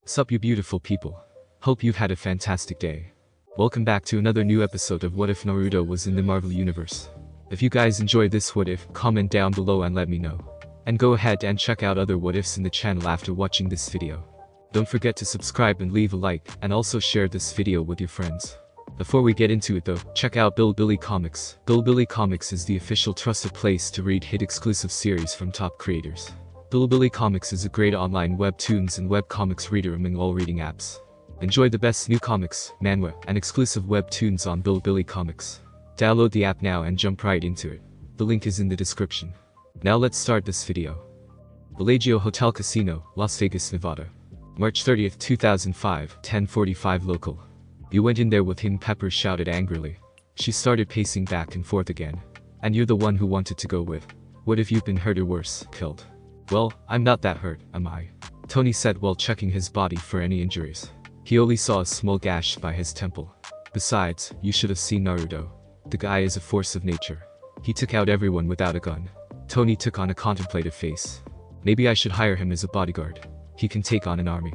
Sup you beautiful people. Hope you've had a fantastic day. Welcome back to another new episode of What If Naruto Was in the Marvel Universe. If you guys enjoy this what if, comment down below and let me know. And go ahead and check out other what ifs in the channel after watching this video. Don't forget to subscribe and leave a like, and also share this video with your friends. Before we get into it though, check out Bilibili Comics. Bilibili Comics is the official trusted place to read hit exclusive series from top creators. Bilibili Comics is a great online webtoons and webcomics reader among all reading apps. Enjoy the best new comics, manhwa, and exclusive webtoons on Bilibili Comics. Download the app now and jump right into it. The link is in the description. Now let's start this video. Bellagio Hotel Casino, Las Vegas, Nevada. March 30th, 2005, 10:45 local. You went in there with him, Pepper shouted angrily. She started pacing back and forth again. And you're the one who wanted to go with. What if you've been hurt or worse, killed? Well, I'm not that hurt, am I? Tony said while checking his body for any injuries. He only saw a small gash by his temple. Besides, you should have seen Naruto. The guy is a force of nature. He took out everyone without a gun. Tony took on a contemplative face. Maybe I should hire him as a bodyguard. He can take on an army.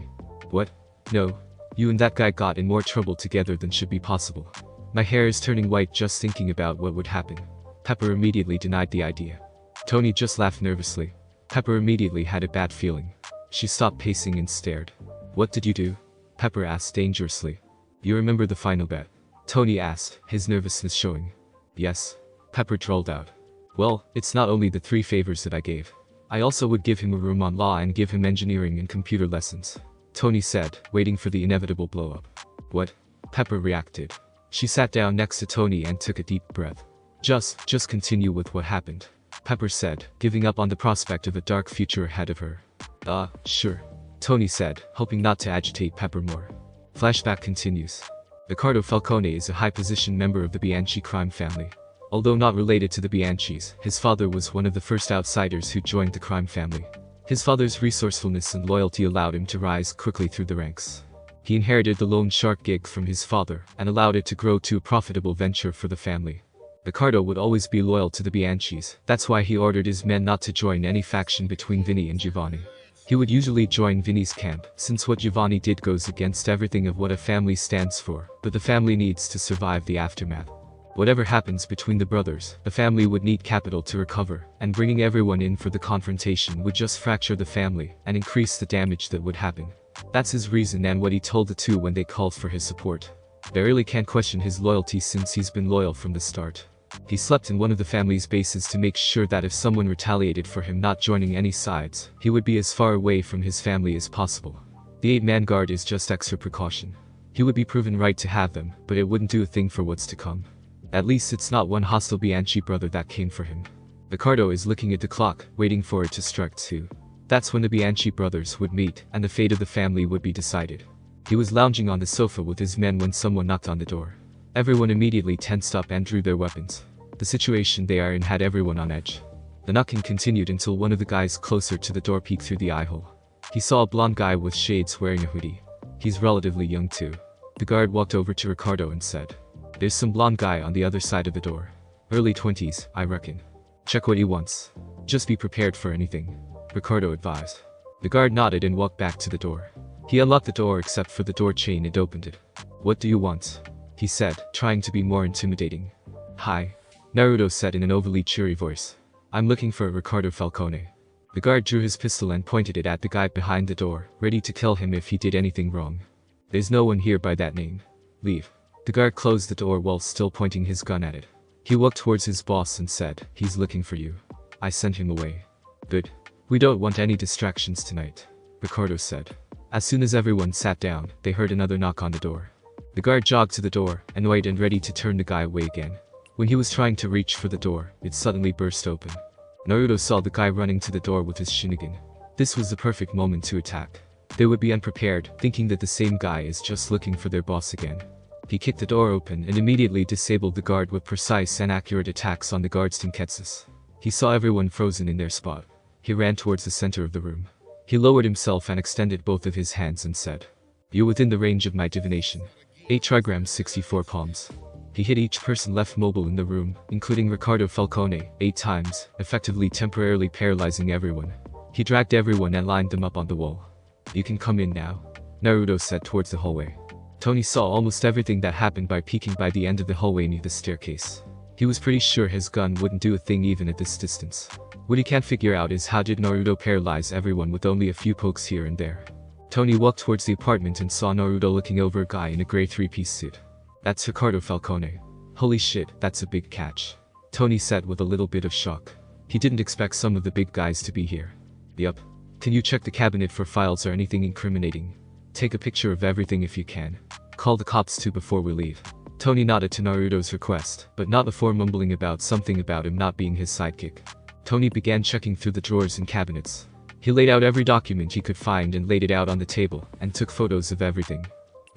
What? No. You and that guy got in more trouble together than should be possible. My hair is turning white just thinking about what would happen. Pepper immediately denied the idea. Tony just laughed nervously. Pepper immediately had a bad feeling. She stopped pacing and stared. What did you do? Pepper asked dangerously. You remember the final bet? Tony asked, his nervousness showing. Yes. Pepper drawled out. Well, it's not only the 3 favors that I gave. I also would give him a room on law and give him engineering and computer lessons. Tony said, waiting for the inevitable blow-up. What? Pepper reacted. She sat down next to Tony and took a deep breath. Just continue with what happened. Pepper said, giving up on the prospect of a dark future ahead of her. Sure. Tony said, hoping not to agitate Pepper more. Flashback continues. Riccardo Falcone is a high-positioned member of the Bianchi crime family. Although not related to the Bianchis, his father was one of the first outsiders who joined the crime family. His father's resourcefulness and loyalty allowed him to rise quickly through the ranks. He inherited the loan shark gig from his father and allowed it to grow to a profitable venture for the family. Riccardo would always be loyal to the Bianchis, that's why he ordered his men not to join any faction between Vinny and Giovanni. He would usually join Vinny's camp, since what Giovanni did goes against everything of what a family stands for, but the family needs to survive the aftermath. Whatever happens between the brothers, the family would need capital to recover, and bringing everyone in for the confrontation would just fracture the family and increase the damage that would happen. That's his reason and what he told the two when they called for his support. They really can't question his loyalty since he's been loyal from the start. He slept in one of the family's bases to make sure that if someone retaliated for him not joining any sides, he would be as far away from his family as possible. The 8-man guard is just extra precaution. He would be proven right to have them, but it wouldn't do a thing for what's to come. At least it's not one hostile Bianchi brother that came for him. Riccardo is looking at the clock, waiting for it to strike 2. That's when the Bianchi brothers would meet, and the fate of the family would be decided. He was lounging on the sofa with his men when someone knocked on the door. Everyone immediately tensed up and drew their weapons. The situation they are in had everyone on edge. The knocking continued until one of the guys closer to the door peeked through the eye hole. He saw a blonde guy with shades wearing a hoodie. He's relatively young too. The guard walked over to Riccardo and said, "There's some blonde guy on the other side of the door. Early 20s, I reckon. Check what he wants. Just be prepared for anything," Riccardo advised. The guard nodded and walked back to the door. He unlocked the door except for the door chain and opened it. "What do you want?" he said, trying to be more intimidating. "Hi," Naruto said in an overly cheery voice. "I'm looking for Riccardo Falcone." The guard drew his pistol and pointed it at the guy behind the door, ready to kill him if he did anything wrong. "There's no one here by that name. Leave." The guard closed the door while still pointing his gun at it. He walked towards his boss and said, "He's looking for you. I sent him away." "Good. We don't want any distractions tonight," Riccardo said. As soon as everyone sat down, they heard another knock on the door. The guard jogged to the door, annoyed and ready to turn the guy away again. When he was trying to reach for the door, it suddenly burst open. Naruto saw the guy running to the door with his Sharingan. This was the perfect moment to attack. They would be unprepared, thinking that the same guy is just looking for their boss again. He kicked the door open and immediately disabled the guard with precise and accurate attacks on the guard's Tenketsus. He saw everyone frozen in their spot. He ran towards the center of the room. He lowered himself and extended both of his hands and said, "You're within the range of my divination. 8 trigrams 64 palms." He hit each person left mobile in the room, including Riccardo Falcone, 8 times, effectively temporarily paralyzing everyone. He dragged everyone and lined them up on the wall. "You can come in now." Naruto said towards the hallway. Tony saw almost everything that happened by peeking by the end of the hallway near the staircase. He was pretty sure his gun wouldn't do a thing even at this distance. What he can't figure out is how did Naruto paralyze everyone with only a few pokes here and there. Tony walked towards the apartment and saw Naruto looking over a guy in a gray three-piece suit. That's Ricardo Falcone. Holy shit, that's a big catch. Tony said with a little bit of shock. He didn't expect some of the big guys to be here. Yup. Can you check the cabinet for files or anything incriminating? Take a picture of everything if you can. Call the cops too before we leave. Tony nodded to Naruto's request, but not before mumbling about something about him not being his sidekick. Tony began checking through the drawers and cabinets. He laid out every document he could find and laid it out on the table, and took photos of everything.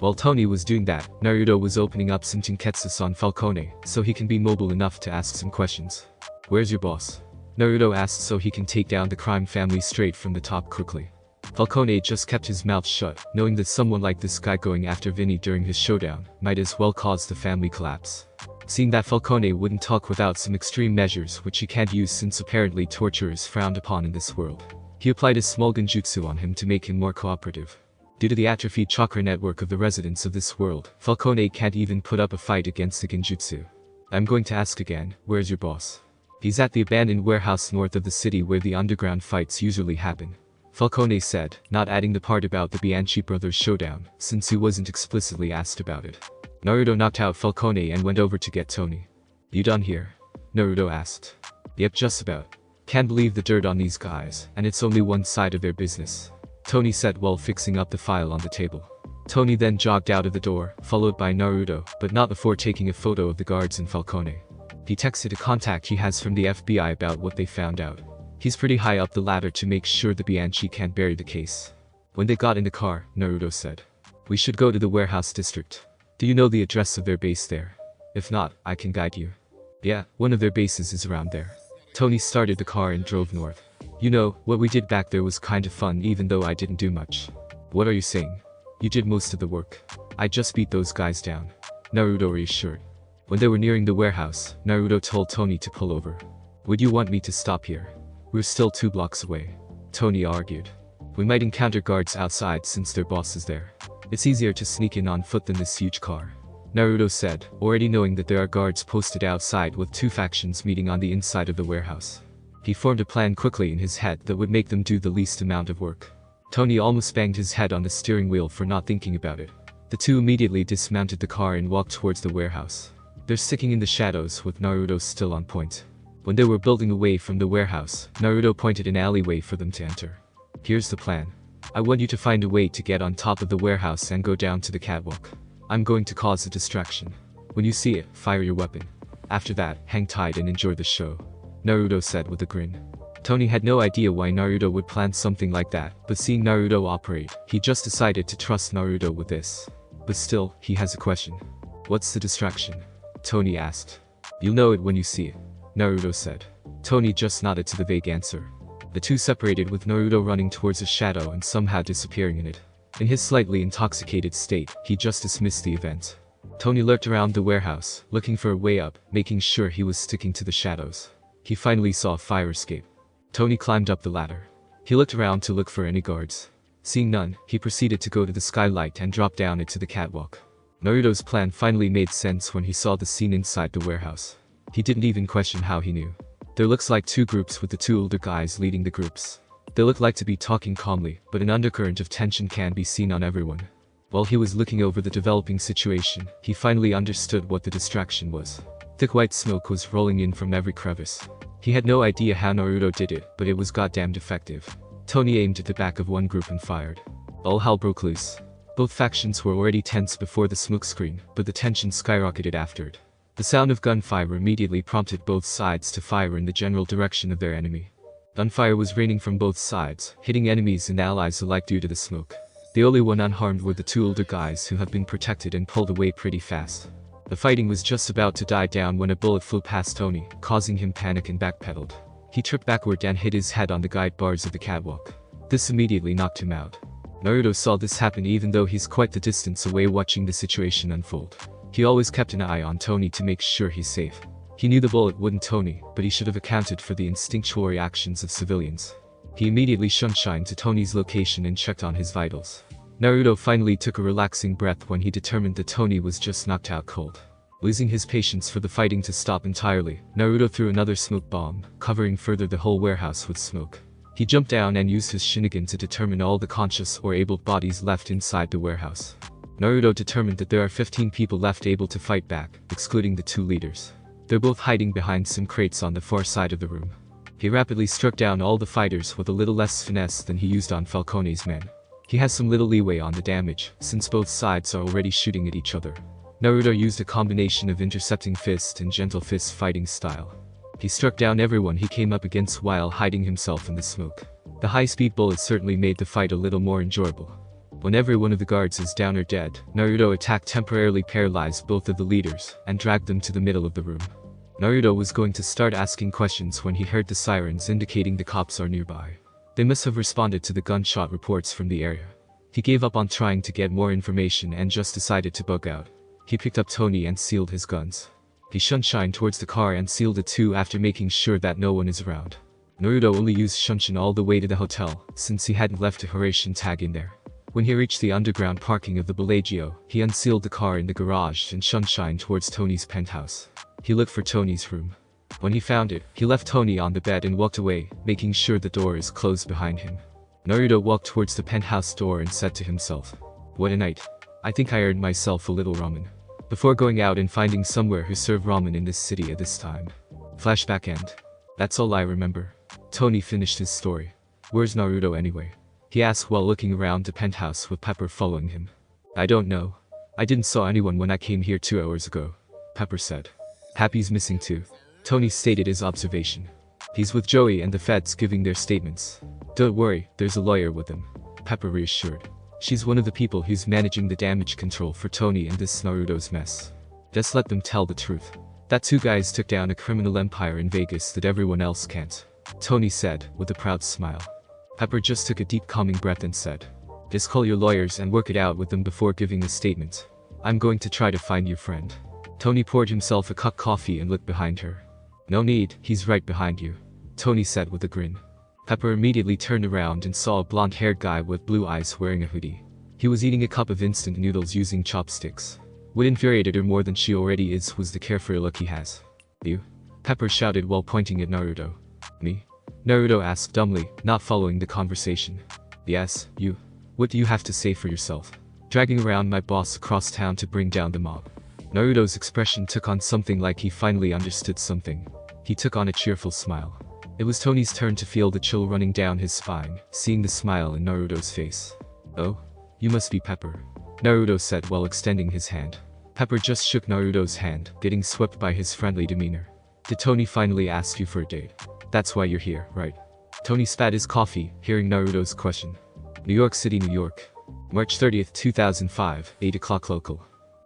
While Tony was doing that, Naruto was opening up some Jinketsu on Falcone, so he can be mobile enough to ask some questions. Where's your boss? Naruto asked so he can take down the crime family straight from the top quickly. Falcone just kept his mouth shut, knowing that someone like this guy going after Vinny during his showdown might as well cause the family collapse. Seeing that Falcone wouldn't talk without some extreme measures which he can't use since apparently torture is frowned upon in this world, he applied a small genjutsu on him to make him more cooperative. Due to the atrophied chakra network of the residents of this world, Falcone can't even put up a fight against the genjutsu. I'm going to ask again, where's your boss? He's at the abandoned warehouse north of the city where the underground fights usually happen. Falcone said, not adding the part about the Bianchi brothers showdown, since he wasn't explicitly asked about it. Naruto knocked out Falcone and went over to get Tony. You done here? Naruto asked. Yep, just about. Can't believe the dirt on these guys, and it's only one side of their business. Tony said while fixing up the file on the table. Tony then jogged out of the door, followed by Naruto, but not before taking a photo of the guards and Falcone. He texted a contact he has from the FBI about what they found out. He's pretty high up the ladder to make sure the Bianchi can't bury the case. When they got in the car, Naruto said, we should go to the warehouse district. Do you know the address of their base there? If not, I can guide you. Yeah, one of their bases is around there. Tony started the car and drove north. You know, what we did back there was kinda fun even though I didn't do much. What are you saying? You did most of the work. I just beat those guys down. Naruto reassured. When they were nearing the warehouse, Naruto told Tony to pull over. Would you want me to stop here? We're still 2 blocks away. Tony argued. We might encounter guards outside since their boss is there. It's easier to sneak in on foot than this huge car. Naruto said, already knowing that there are guards posted outside with 2 factions meeting on the inside of the warehouse. He formed a plan quickly in his head that would make them do the least amount of work. Tony almost banged his head on the steering wheel for not thinking about it. The two immediately dismounted the car and walked towards the warehouse. They're sticking in the shadows with Naruto still on point. When they were building away from the warehouse, Naruto pointed an alleyway for them to enter. Here's the plan. I want you to find a way to get on top of the warehouse and go down to the catwalk. I'm going to cause a distraction. When you see it, fire your weapon. After that, hang tight and enjoy the show. Naruto said with a grin. Tony had no idea why Naruto would plan something like that, but seeing Naruto operate, he just decided to trust Naruto with this. But still, he has a question. What's the distraction? Tony asked. You'll know it when you see it, Naruto said. Tony just nodded to the vague answer. The two separated with Naruto running towards a shadow and somehow disappearing in it. In his slightly intoxicated state, he just dismissed the event. Tony lurked around the warehouse, looking for a way up, making sure he was sticking to the shadows. He finally saw a fire escape. Tony climbed up the ladder. He looked around to look for any guards. Seeing none, he proceeded to go to the skylight and drop down into the catwalk. Naruto's plan finally made sense when he saw the scene inside the warehouse. He didn't even question how he knew. There looks like 2 groups with the 2 older guys leading the groups. They look like to be talking calmly, but an undercurrent of tension can be seen on everyone. While he was looking over the developing situation, he finally understood what the distraction was. Thick white smoke was rolling in from every crevice. He had no idea how Naruto did it, but it was goddamned effective. Tony aimed at the back of one group and fired. All hell broke loose. Both factions were already tense before the smokescreen, but the tension skyrocketed after it. The sound of gunfire immediately prompted both sides to fire in the general direction of their enemy. Gunfire was raining from both sides, hitting enemies and allies alike due to the smoke. The only one unharmed were the 2 older guys who had been protected and pulled away pretty fast. The fighting was just about to die down when a bullet flew past Tony, causing him panic and backpedaled. He tripped backward and hit his head on the guide bars of the catwalk. This immediately knocked him out. Naruto saw this happen even though he's quite the distance away watching the situation unfold. He always kept an eye on Tony to make sure he's safe. He knew the bullet wouldn't Tony, but he should have accounted for the instinctual reactions of civilians. He immediately shunshined to Tony's location and checked on his vitals. Naruto finally took a relaxing breath when he determined that Tony was just knocked out cold. Losing his patience for the fighting to stop entirely, Naruto threw another smoke bomb, covering further the whole warehouse with smoke. He jumped down and used his Sharingan to determine all the conscious or able bodies left inside the warehouse. Naruto determined that there are 15 people left able to fight back, excluding the 2 leaders. They're both hiding behind some crates on the far side of the room. He rapidly struck down all the fighters with a little less finesse than he used on Falcone's men. He has some little leeway on the damage, since both sides are already shooting at each other. Naruto used a combination of intercepting fist and gentle fist fighting style. He struck down everyone he came up against while hiding himself in the smoke. The high-speed bullets certainly made the fight a little more enjoyable. When every one of the guards is down or dead, Naruto attacked temporarily paralyzed both of the leaders and dragged them to the middle of the room. Naruto was going to start asking questions when he heard the sirens indicating the cops are nearby. They must have responded to the gunshot reports from the area. He gave up on trying to get more information and just decided to bug out. He picked up Tony and sealed his guns. He shunshined towards the car and sealed it too after making sure that no one is around. Naruto only used Shunshin all the way to the hotel, since he hadn't left a Horatian tag in there. When he reached the underground parking of the Bellagio, he unsealed the car in the garage and shunshined towards Tony's penthouse. He looked for Tony's room. When he found it, he left Tony on the bed and walked away, making sure the door is closed behind him. Naruto walked towards the penthouse door and said to himself, "What a night. I think I earned myself a little ramen." Before going out and finding somewhere who served ramen in this city at this time. Flashback end. That's all I remember. Tony finished his story. Where's Naruto anyway? He asked while looking around the penthouse with Pepper following him. I don't know. I didn't saw anyone when I came here 2 hours ago, Pepper said. Happy's missing too. Tony stated his observation. He's with Joey and the feds giving their statements. Don't worry, there's a lawyer with him, Pepper reassured. She's one of the people who's managing the damage control for Tony and this Naruto's mess. Just let them tell the truth. That 2 guys took down a criminal empire in Vegas that everyone else can't, Tony said, with a proud smile. Pepper just took a deep calming breath and said, "Just call your lawyers and work it out with them before giving a statement. I'm going to try to find your friend." Tony poured himself a cup of coffee and looked behind her. "No need, he's right behind you," Tony said with a grin. Pepper immediately turned around and saw a blonde-haired guy with blue eyes wearing a hoodie. He was eating a cup of instant noodles using chopsticks. What infuriated her more than she already is was the carefree look he has. "You?" Pepper shouted while pointing at Naruto. "Me?" Naruto asked dumbly, not following the conversation. "Yes, you. What do you have to say for yourself? Dragging around my boss across town to bring down the mob." Naruto's expression took on something like he finally understood something. He took on a cheerful smile. It was Tony's turn to feel the chill running down his spine, seeing the smile in Naruto's face. "Oh? You must be Pepper," Naruto said while extending his hand. Pepper just shook Naruto's hand, getting swept by his friendly demeanor. "Did Tony finally ask you for a date? That's why you're here, right?" Tony spat his coffee, hearing Naruto's question. New York City, New York. March 30th, 2005, 8 o'clock local.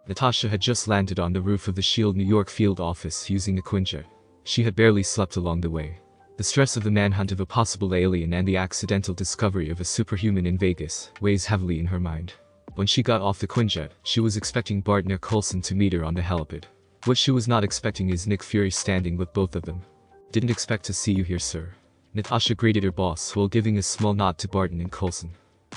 Natasha had just landed on the roof of the SHIELD New York field office using a Quinjet. She had barely slept along the way. The stress of the manhunt of a possible alien and the accidental discovery of a superhuman in Vegas weighs heavily in her mind. When she got off the Quinjet, she was expecting Barton or Coulson to meet her on the helipad. What she was not expecting is Nick Fury standing with both of them. "Didn't expect to see you here, sir," Natasha greeted her boss while giving a small nod to Barton and Coulson.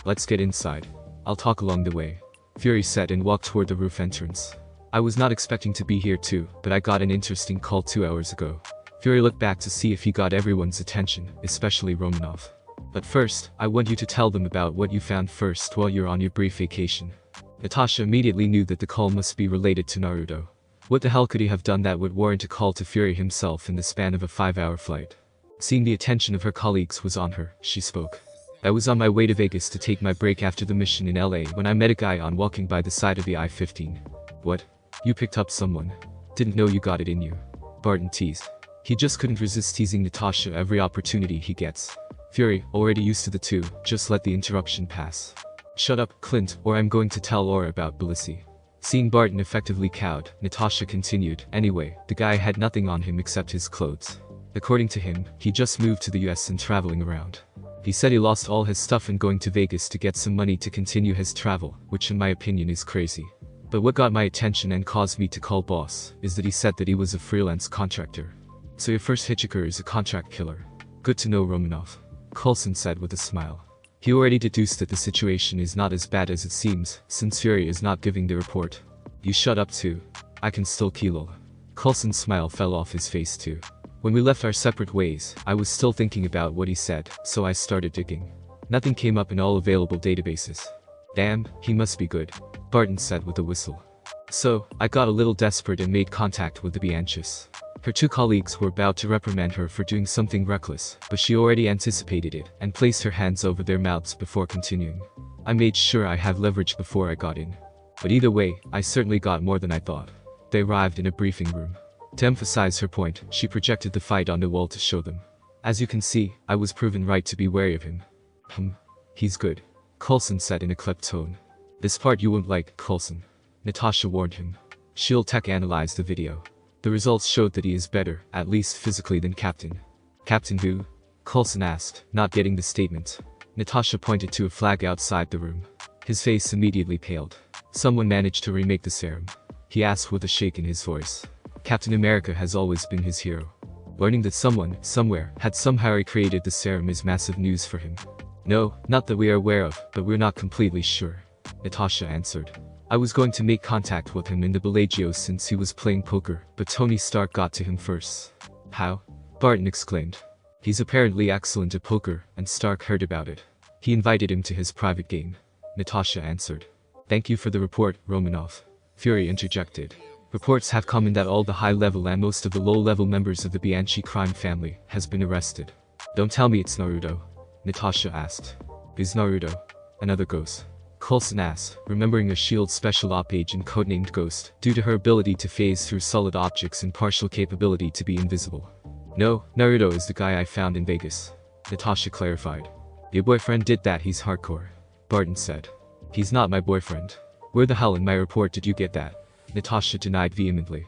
"Let's get inside. I'll talk along the way," Fury said and walked toward the roof entrance. "I was not expecting to be here too, but I got an interesting call 2 hours ago." Fury looked back to see if he got everyone's attention, especially Romanov. "But first, I want you to tell them about what you found first while you're on your brief vacation." Natasha immediately knew that the call must be related to Naruto. What the hell could he have done that would warrant a call to Fury himself in the span of a 5-hour flight? Seeing the attention of her colleagues was on her, she spoke. "I was on my way to Vegas to take my break after the mission in LA when I met a guy on walking by the side of the I-15. "What? You picked up someone? Didn't know you got it in you," Barton teased. He just couldn't resist teasing Natasha every opportunity he gets. Fury, already used to the two, just let the interruption pass. "Shut up, Clint, or I'm going to tell Aura about Belissi." Seeing Barton effectively cowed, Natasha continued, "Anyway, the guy had nothing on him except his clothes. According to him, he just moved to the US and traveling around. He said he lost all his stuff and going to Vegas to get some money to continue his travel, which in my opinion is crazy. But what got my attention and caused me to call boss, is that he said that he was a freelance contractor. So your first hitchhiker is a contract killer. Good to know, Romanov," Coulson said with a smile. He already deduced that the situation is not as bad as it seems, since Fury is not giving the report. You shut up too. I can still kilo. Coulson's smile fell off his face too. When we left our separate ways, I was still thinking about what he said, so I started digging. Nothing came up in all available databases. Damn, he must be good, Barton said with a whistle. So, I got a little desperate and made contact with the Bianchis. Her two colleagues were about to reprimand her for doing something reckless, but she already anticipated it and placed her hands over their mouths before continuing. I made sure I have leverage before I got in. But either way, I certainly got more than I thought. They arrived in a briefing room. To emphasize her point, she projected the fight on the wall to show them. As you can see, I was proven right to be wary of him. He's good, Coulson said in a clipped tone. This part you won't like, Coulson, Natasha warned him. Shield Tech analyzed the video. The results showed that he is better, at least physically, than Captain. Captain who? Coulson asked, not getting the statement. Natasha pointed to a flag outside the room. His face immediately paled. Someone managed to remake the serum. He asked with a shake in his voice. Captain America has always been his hero. Learning that someone, somewhere, had somehow recreated the serum is massive news for him. No, not that we are aware of, but we're not completely sure, Natasha answered. I was going to make contact with him in the Bellagio since he was playing poker, but Tony Stark got to him first. How? Barton exclaimed. He's apparently excellent at poker, and Stark heard about it. He invited him to his private game, Natasha answered. Thank you for the report, Romanov, Fury interjected. Reports have come in that all the high-level and most of the low-level members of the Bianchi crime family has been arrested. Don't tell me it's Naruto, Natasha asked. Is Naruto another ghost? Coulson asked, remembering a SHIELD special op agent codenamed Ghost, due to her ability to phase through solid objects and partial capability to be invisible. No, Naruto is the guy I found in Vegas, Natasha clarified. Your boyfriend did that, he's hardcore, Barton said. He's not my boyfriend. Where the hell in my report did you get that? Natasha denied vehemently.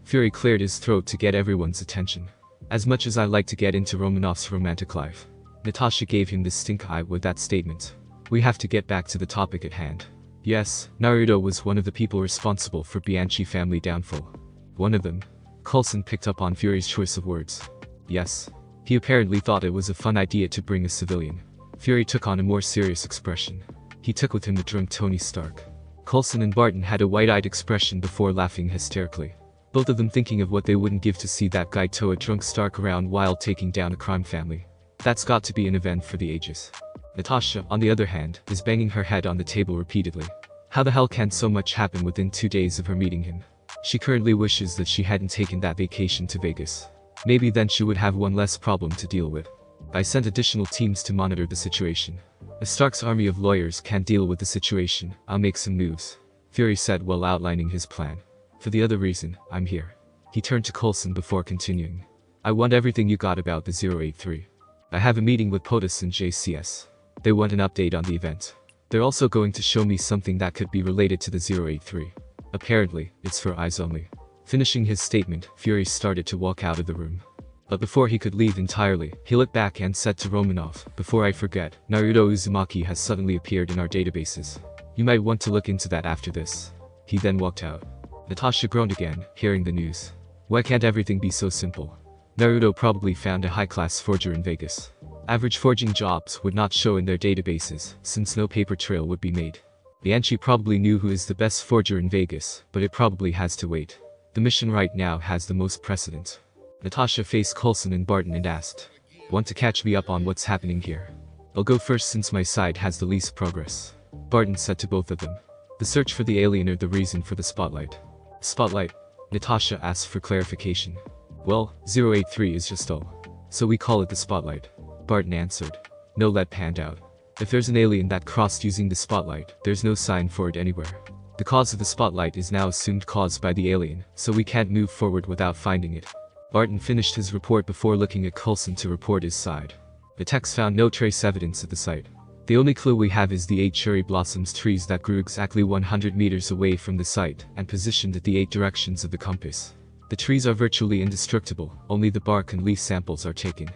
Fury cleared his throat to get everyone's attention. As much as I like to get into Romanov's romantic life, Natasha gave him the stink eye with that statement. We have to get back to the topic at hand. Yes, Naruto was one of the people responsible for Bianchi family downfall. One of them? Coulson picked up on Fury's choice of words. Yes. He apparently thought it was a fun idea to bring a civilian. Fury took on a more serious expression. He took with him the drunk Tony Stark. Coulson and Barton had a wide-eyed expression before laughing hysterically. Both of them thinking of what they wouldn't give to see that guy tow a drunk Stark around while taking down a crime family. That's got to be an event for the ages. Natasha, on the other hand, is banging her head on the table repeatedly. How the hell can so much happen within 2 days of her meeting him? She currently wishes that she hadn't taken that vacation to Vegas. Maybe then she would have one less problem to deal with. I sent additional teams to monitor the situation. If Stark's army of lawyers can't deal with the situation, I'll make some moves, Fury said while outlining his plan. For the other reason, I'm here. He turned to Coulson before continuing. I want everything you got about the 083. I have a meeting with POTUS and JCS. They want an update on the event. They're also going to show me something that could be related to the 083. Apparently, it's for eyes only. Finishing his statement, Fury started to walk out of the room. But before he could leave entirely, he looked back and said to Romanov, before I forget, Naruto Uzumaki has suddenly appeared in our databases. You might want to look into that after this. He then walked out. Natasha groaned again, hearing the news. Why can't everything be so simple? Naruto probably found a high-class forger in Vegas. Average forging jobs would not show in their databases, since no paper trail would be made. Bianchi probably knew who is the best forger in Vegas, but it probably has to wait. The mission right now has the most precedence. Natasha faced Coulson and Barton and asked, want to catch me up on what's happening here? I'll go first since my side has the least progress, Barton said to both of them. The search for the alien or the reason for the spotlight? Spotlight? Natasha asked for clarification. Well, 083 is just all. So we call it the spotlight, Barton answered. No, that panned out. If there's an alien that crossed using the spotlight, there's no sign for it anywhere. The cause of the spotlight is now assumed caused by the alien, so we can't move forward without finding it. Barton finished his report before looking at Coulson to report his side. The techs found no trace evidence at the site. The only clue we have is the 8 cherry blossoms trees that grew exactly 100 meters away from the site and positioned at the 8 directions of the compass. The trees are virtually indestructible, only the bark and leaf samples are taken.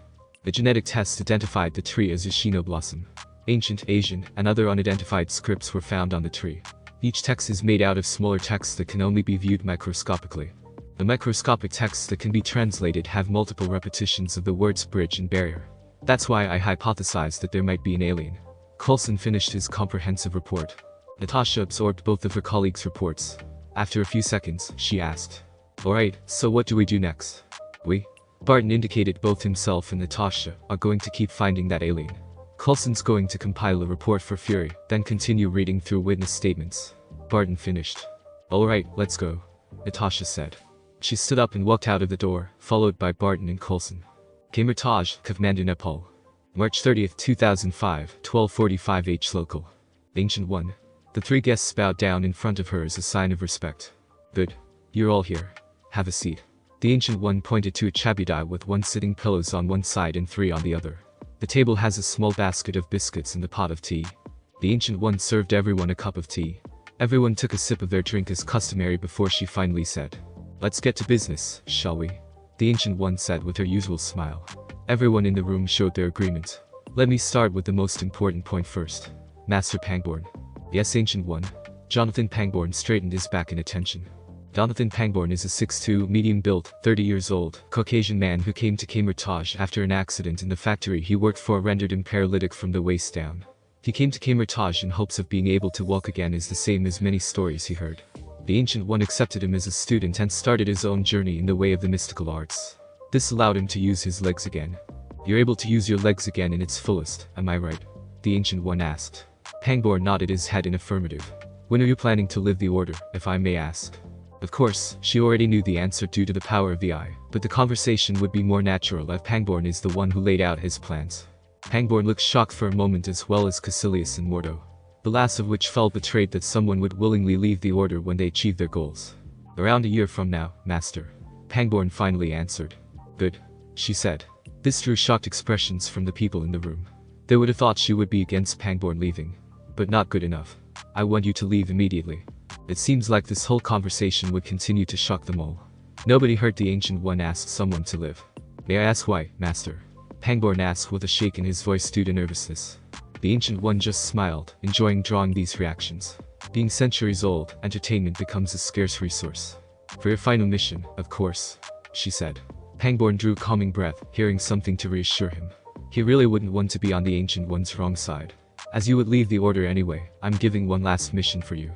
The genetic test identified the tree as Yoshino blossom. Ancient, Asian, and other unidentified scripts were found on the tree. Each text is made out of smaller texts that can only be viewed microscopically. The microscopic texts that can be translated have multiple repetitions of the words bridge and barrier. That's why I hypothesized that there might be an alien. Coulson finished his comprehensive report. Natasha absorbed both of her colleagues' reports. After a few seconds, she asked, "Alright, so what do we do next?" "We," Barton indicated, both himself and Natasha are going to keep finding that alien. Coulson's going to compile a report for Fury, then continue reading through witness statements. Barton finished. "Alright, let's go," Natasha said. She stood up and walked out of the door, followed by Barton and Coulson. Kamartaj, Kathmandu, Nepal. March 30th, 2005, 12:45 H local. Ancient One. The three guests bowed down in front of her as a sign of respect. "Good. You're all here. Have a seat." The Ancient One pointed to a chabudai with 1 sitting pillows on one side and 3 on the other. The table has a small basket of biscuits and a pot of tea. The Ancient One served everyone a cup of tea. Everyone took a sip of their drink as customary before she finally said, "Let's get to business, shall we?" The Ancient One said with her usual smile. Everyone in the room showed their agreement. "Let me start with the most important point first. Master Pangborn." "Yes, Ancient One." Jonathan Pangborn straightened his back in attention. Jonathan Pangborn is a 6'2", medium-built, 30 years old, Caucasian man who came to Kamartaj after an accident in the factory he worked for rendered him paralytic from the waist down. He came to Kamartaj in hopes of being able to walk again, is the same as many stories he heard. The Ancient One accepted him as a student and started his own journey in the way of the mystical arts. This allowed him to use his legs again. "You're able to use your legs again in its fullest, am I right?" the Ancient One asked. Pangborn nodded his head in affirmative. "When are you planning to leave the order, if I may ask?" Of course, she already knew the answer due to the power of the eye, but the conversation would be more natural if Pangborn is the one who laid out his plans. Pangborn looked shocked for a moment, as well as Caecilius and Mordo. The last of which felt betrayed that someone would willingly leave the order when they achieved their goals. "Around a year from now, Master," Pangborn finally answered. "Good," she said. This drew shocked expressions from the people in the room. They would have thought she would be against Pangborn leaving. But not good enough. "I want you to leave immediately." It seems like this whole conversation would continue to shock them all. Nobody heard the Ancient One ask someone to live. "May I ask why, Master?" Pangborn asked with a shake in his voice due to nervousness. The Ancient One just smiled, enjoying drawing these reactions. Being centuries old, entertainment becomes a scarce resource. "For your final mission, of course," she said. Pangborn drew a calming breath, hearing something to reassure him. He really wouldn't want to be on the Ancient One's wrong side. "As you would leave the order anyway, I'm giving one last mission for you.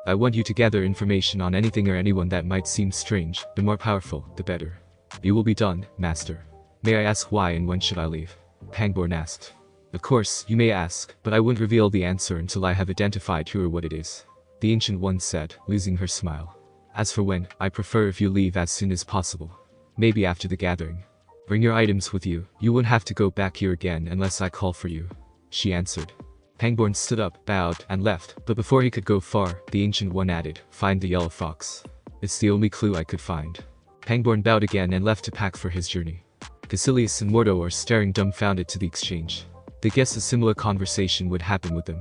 I want you to gather information on anything or anyone that might seem strange. The more powerful, the better." "You will be done, Master." "May I ask why and when should I leave?" Pangborn asked. "Of course, you may ask, but I won't reveal the answer until I have identified who or what it is," the Ancient One said, losing her smile. "As for when, I prefer if you leave as soon as possible. Maybe after the gathering. Bring your items with you. You won't have to go back here again unless I call for you," she answered. Pangborn stood up, bowed, and left, but before he could go far, the Ancient One added, "Find the yellow fox. It's the only clue I could find." Pangborn bowed again and left to pack for his journey. Caecilius and Mordo are staring dumbfounded to the exchange. They guessed a similar conversation would happen with them.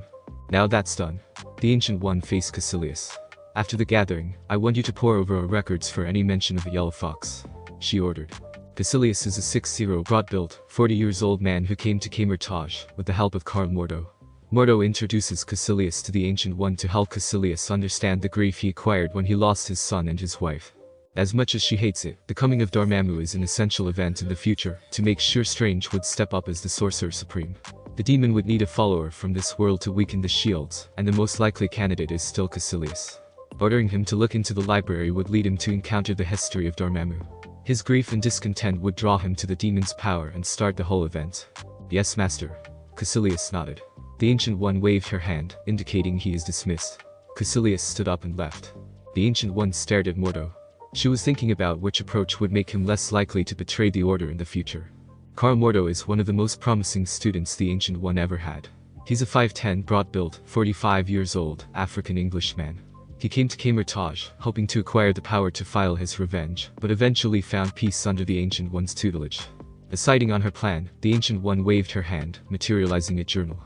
"Now that's done." The Ancient One faced Caecilius. "After the gathering, I want you to pore over our records for any mention of the yellow fox," she ordered. Caecilius is a 6'0", broad-built, 40 years old man who came to Kamartaj with the help of Karl Mordo. Mordo introduces Caecilius to the Ancient One to help Caecilius understand the grief he acquired when he lost his son and his wife. As much as she hates it, the coming of Dormammu is an essential event in the future to make sure Strange would step up as the Sorcerer Supreme. The demon would need a follower from this world to weaken the shields, and the most likely candidate is still Caecilius. Ordering him to look into the library would lead him to encounter the history of Dormammu. His grief and discontent would draw him to the demon's power and start the whole event. "Yes, Master." Caecilius nodded. The Ancient One waved her hand, indicating he is dismissed. Caecilius stood up and left. The Ancient One stared at Mordo. She was thinking about which approach would make him less likely to betray the Order in the future. Karl Mordo is one of the most promising students the Ancient One ever had. He's a 5'10", broad-built, 45 years old, African Englishman. He came to Kamartaj, hoping to acquire the power to file his revenge, but eventually found peace under the Ancient One's tutelage. Deciding on her plan, the Ancient One waved her hand, materializing a journal.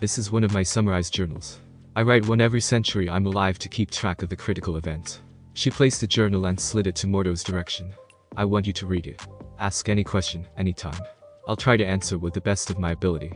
"This is one of my summarized journals. I write one every century I'm alive to keep track of the critical events." She placed the journal and slid it to Mordo's direction. "I want you to read it. Ask any question, anytime. I'll try to answer with the best of my ability."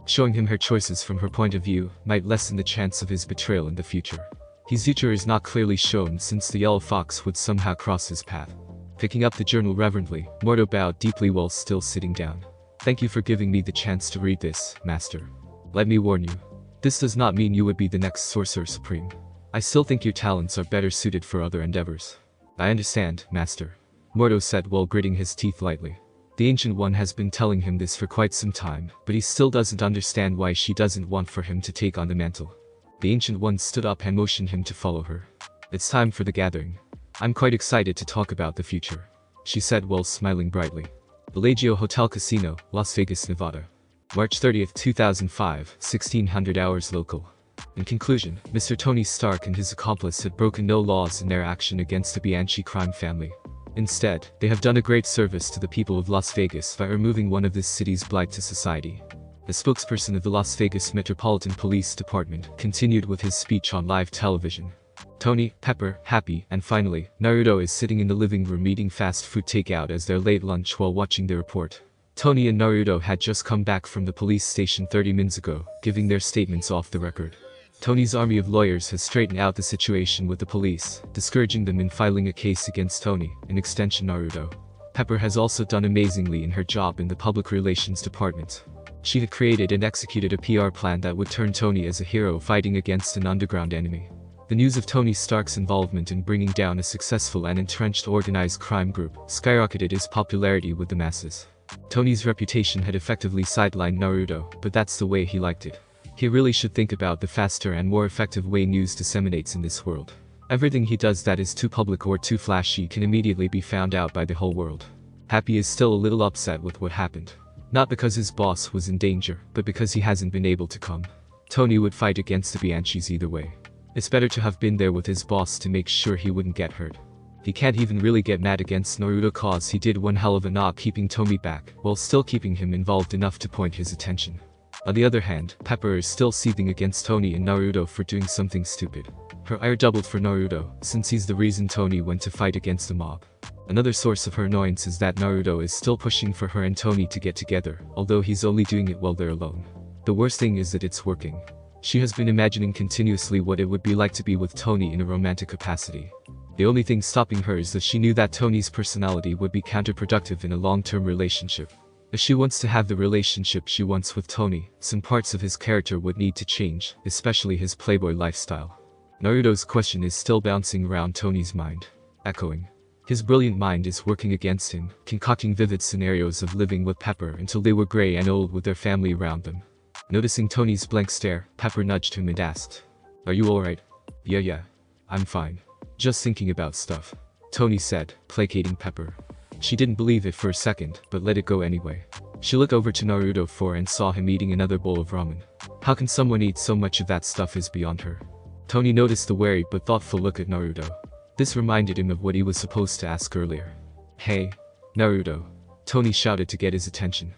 Showing him her choices from her point of view might lessen the chance of his betrayal in the future. His future is not clearly shown since the yellow fox would somehow cross his path. Picking up the journal reverently, Mordo bowed deeply while still sitting down. Thank you for giving me the chance to read this, Master. Let me warn you. This does not mean you would be the next Sorcerer Supreme. I still think your talents are better suited for other endeavors. I understand, Master. Mordo said while gritting his teeth lightly. The Ancient One has been telling him this for quite some time, but he still doesn't understand why she doesn't want for him to take on the mantle. The Ancient One stood up and motioned him to follow her. It's time for the gathering. I'm quite excited to talk about the future, she said while smiling brightly. Bellagio Hotel Casino, Las Vegas, Nevada. March 30th, 2005, 1600 hours local. In conclusion, Mr. Tony Stark and his accomplice had broken no laws in their action against the Bianchi crime family. Instead, they have done a great service to the people of Las Vegas by removing one of this city's blight to society. The spokesperson of the Las Vegas Metropolitan Police Department continued with his speech on live television. Tony, Pepper, Happy, and finally, Naruto is sitting in the living room eating fast food takeout as their late lunch while watching the report. Tony and Naruto had just come back from the police station 30 minutes ago, giving their statements off the record. Tony's army of lawyers has straightened out the situation with the police, discouraging them in filing a case against Tony, in extension Naruto. Pepper has also done amazingly in her job in the public relations department. She had created and executed a PR plan that would turn Tony as a hero fighting against an underground enemy. The news of Tony Stark's involvement in bringing down a successful and entrenched organized crime group skyrocketed his popularity with the masses. Tony's reputation had effectively sidelined Naruto, but that's the way he liked it. He really should think about the faster and more effective way news disseminates in this world. Everything he does that is too public or too flashy can immediately be found out by the whole world. Happy is still a little upset with what happened. Not because his boss was in danger, but because he hasn't been able to come. Tony would fight against the Bianchis either way. It's better to have been there with his boss to make sure he wouldn't get hurt. He can't even really get mad against Naruto cause he did one hell of a knock keeping Tony back, while still keeping him involved enough to point his attention. On the other hand, Pepper is still seething against Tony and Naruto for doing something stupid. Her ire doubled for Naruto, since he's the reason Tony went to fight against the mob. Another source of her annoyance is that Naruto is still pushing for her and Tony to get together, although he's only doing it while they're alone. The worst thing is that it's working. She has been imagining continuously what it would be like to be with Tony in a romantic capacity. The only thing stopping her is that she knew that Tony's personality would be counterproductive in a long-term relationship. If she wants to have the relationship she wants with Tony, some parts of his character would need to change, especially his playboy lifestyle. Naruto's question is still bouncing around Tony's mind, echoing. His brilliant mind is working against him, concocting vivid scenarios of living with Pepper until they were gray and old with their family around them. Noticing Tony's blank stare, Pepper nudged him and asked, "Are you alright?" Yeah, I'm fine. Just thinking about stuff," Tony said, placating Pepper. She didn't believe it for a second, but let it go anyway. She looked over to Naruto and saw him eating another bowl of ramen. How can someone eat so much of that stuff is beyond her. Tony noticed the wary but thoughtful look at Naruto. This reminded him of what he was supposed to ask earlier. "Hey, Naruto," Tony shouted to get his attention.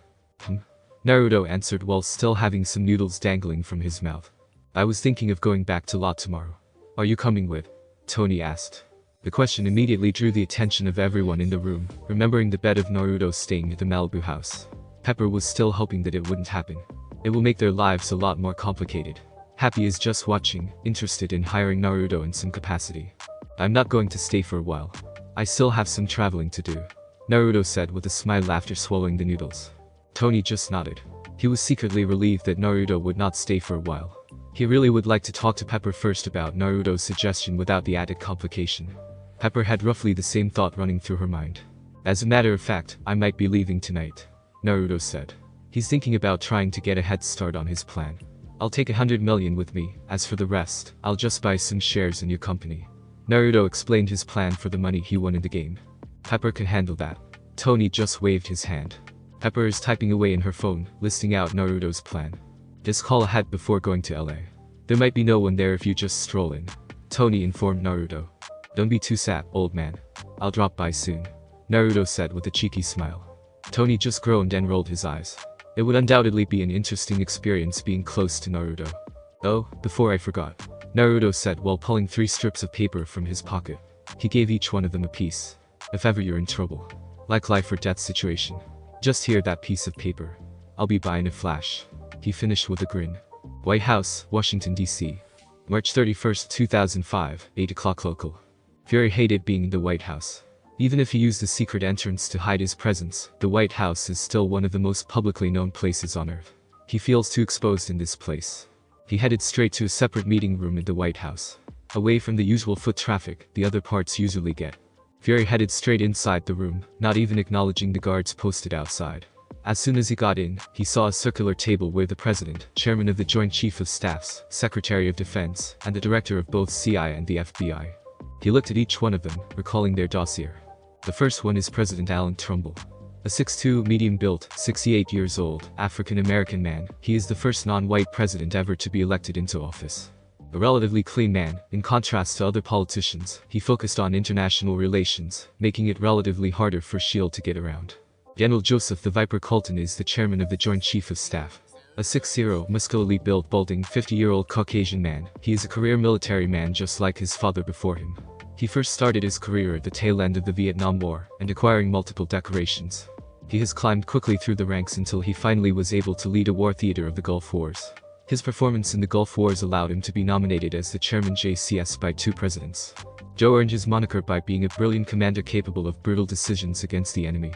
Naruto answered while still having some noodles dangling from his mouth. "I was thinking of going back to law tomorrow. Are you coming with?" Tony asked. The question immediately drew the attention of everyone in the room, remembering the bet of Naruto staying at the Malibu house. Pepper was still hoping that it wouldn't happen. It will make their lives a lot more complicated. Happy is just watching, interested in hiring Naruto in some capacity. "I'm not going to stay for a while. I still have some traveling to do," Naruto said with a smile after swallowing the noodles. Tony just nodded. He was secretly relieved that Naruto would not stay for a while. He really would like to talk to Pepper first about Naruto's suggestion without the added complication. Pepper had roughly the same thought running through her mind. "As a matter of fact, I might be leaving tonight," Naruto said. He's thinking about trying to get a head start on his plan. "I'll take 100 million with me, as for the rest, I'll just buy some shares in your company." Naruto explained his plan for the money he won in the game. Pepper can handle that. Tony just waved his hand. Pepper is typing away in her phone, listing out Naruto's plan. "Just call ahead before going to LA. There might be no one there if you just stroll in," Tony informed Naruto. "Don't be too sad, old man. I'll drop by soon," Naruto said with a cheeky smile. Tony just groaned and rolled his eyes. It would undoubtedly be an interesting experience being close to Naruto. "Oh, before I forgot," Naruto said while pulling 3 strips of paper from his pocket. He gave each one of them a piece. "If ever you're in trouble, like life or death situation, just hear that piece of paper. I'll be by in a flash," he finished with a grin. White House, Washington, D.C. March 31st, 2005, 8 o'clock local. Fury hated being in the White House. Even if he used the secret entrance to hide his presence, the White House is still one of the most publicly known places on Earth. He feels too exposed in this place. He headed straight to a separate meeting room in the White House. Away from the usual foot traffic the other parts usually get. Fury headed straight inside the room, not even acknowledging the guards posted outside. As soon as he got in, he saw a circular table where the President, Chairman of the Joint Chief of Staffs, Secretary of Defense, and the Director of both CIA and the FBI. He looked at each one of them, recalling their dossier. The first one is President Alan Trumbull. A 6'2", medium-built, 68 years old, African-American man, he is the first non-white president ever to be elected into office. A relatively clean man, in contrast to other politicians, he focused on international relations, making it relatively harder for SHIELD to get around. General Joseph the Viper Colton is the chairman of the Joint Chief of Staff. A 6'0", muscularly built, balding, 50-year-old Caucasian man, he is a career military man just like his father before him. He first started his career at the tail end of the Vietnam War, and acquiring multiple decorations. He has climbed quickly through the ranks until he finally was able to lead a war theater of the Gulf Wars. His performance in the Gulf Wars allowed him to be nominated as the chairman JCS by 2 presidents. Joe earned his moniker by being a brilliant commander capable of brutal decisions against the enemy.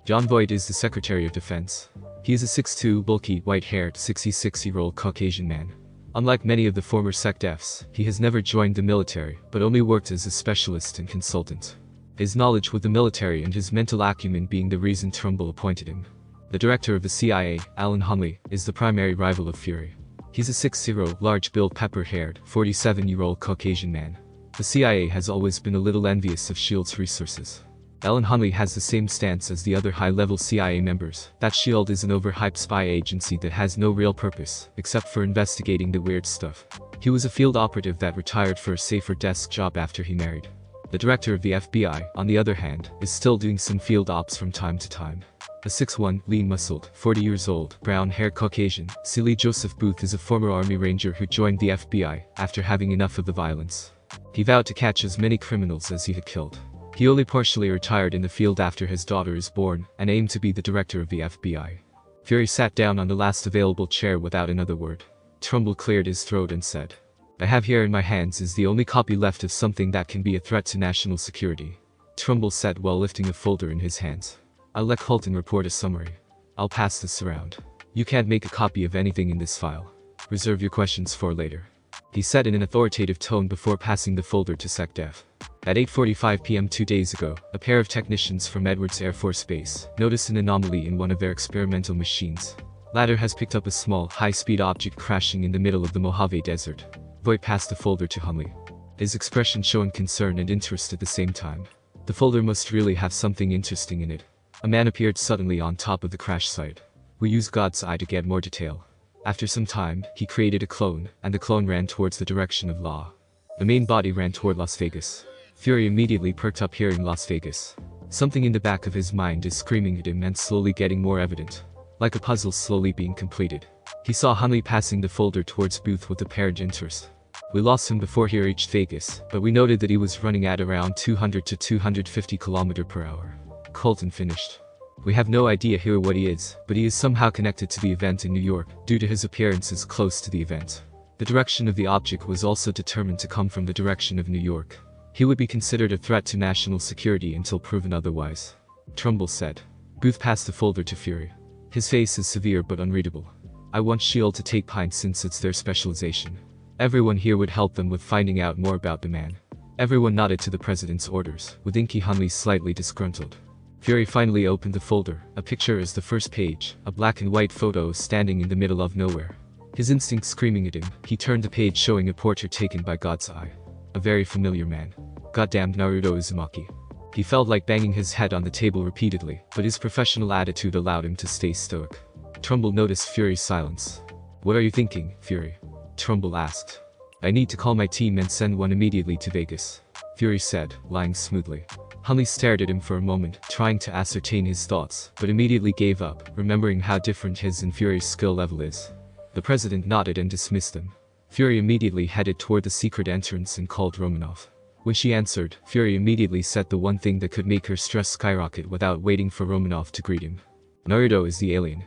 John Voight is the Secretary of Defense. He is a 6'2", bulky, white-haired, 66-year-old Caucasian man. Unlike many of the former SecDefs, he has never joined the military, but only worked as a specialist and consultant. His knowledge with the military and his mental acumen being the reason Trumbull appointed him. The director of the CIA, Alan Hunley, is the primary rival of Fury. He's a 6'0", large-built, pepper-haired, 47-year-old Caucasian man. The CIA has always been a little envious of SHIELD's resources. Alan Hunley has the same stance as the other high-level CIA members, that SHIELD is an overhyped spy agency that has no real purpose, except for investigating the weird stuff. He was a field operative that retired for a safer desk job after he married. The director of the FBI, on the other hand, is still doing some field ops from time to time. A 6'1", lean-muscled, 40 years old, brown-haired Caucasian, Celie Joseph Booth is a former Army Ranger who joined the FBI after having enough of the violence. He vowed to catch as many criminals as he had killed. He only partially retired in the field after his daughter is born, and aimed to be the director of the FBI. Fury sat down on the last available chair without another word. Trumbull cleared his throat and said, "I have here in my hands is the only copy left of something that can be a threat to national security." Trumbull said while lifting a folder in his hands. "I'll let Colton report a summary. I'll pass this around. You can't make a copy of anything in this file. Reserve your questions for later," he said in an authoritative tone before passing the folder to SecDef. At 8:45 p.m. 2 days ago, a pair of technicians from Edwards Air Force Base noticed an anomaly in one of their experimental machines. Ladder has picked up a small, high-speed object crashing in the middle of the Mojave Desert. Voight passed the folder to Hunley, his expression showing concern and interest at the same time. The folder must really have something interesting in it. A man appeared suddenly on top of the crash site. We used God's eye to get more detail. After some time, he created a clone, and the clone ran towards the direction of Law. The main body ran toward Las Vegas. Fury immediately perked up hearing Las Vegas. Something in the back of his mind is screaming at him and slowly getting more evident. Like a puzzle slowly being completed. He saw Hunley passing the folder towards Booth with apparent interest. "We lost him before he reached Vegas, but we noted that he was running at around 200 to 250 km/h. Colton finished. "We have no idea here what he is, but he is somehow connected to the event in New York, due to his appearances close to the event. The direction of the object was also determined to come from the direction of New York. He would be considered a threat to national security until proven otherwise," Trumbull said. Booth passed the folder to Fury. His face is severe but unreadable. "I want SHIELD to take Pine since it's their specialization. Everyone here would help them with finding out more about the man." Everyone nodded to the president's orders, with Inky Hunley slightly disgruntled. Fury finally opened the folder. A picture is the first page, a black and white photo standing in the middle of nowhere. His instinct screaming at him, he turned the page showing a portrait taken by God's eye. A very familiar man. Goddamned Naruto Uzumaki. He felt like banging his head on the table repeatedly, but his professional attitude allowed him to stay stoic. Trumbull noticed Fury's silence. "What are you thinking, Fury?" Trumbull asked. "I need to call my team and send one immediately to Vegas," Fury said, lying smoothly. Hunley stared at him for a moment, trying to ascertain his thoughts, but immediately gave up, remembering how different his and Fury's skill level is. The president nodded and dismissed them. Fury immediately headed toward the secret entrance and called Romanov. When she answered, Fury immediately said the one thing that could make her stress skyrocket without waiting for Romanov to greet him. "Naruto is the alien.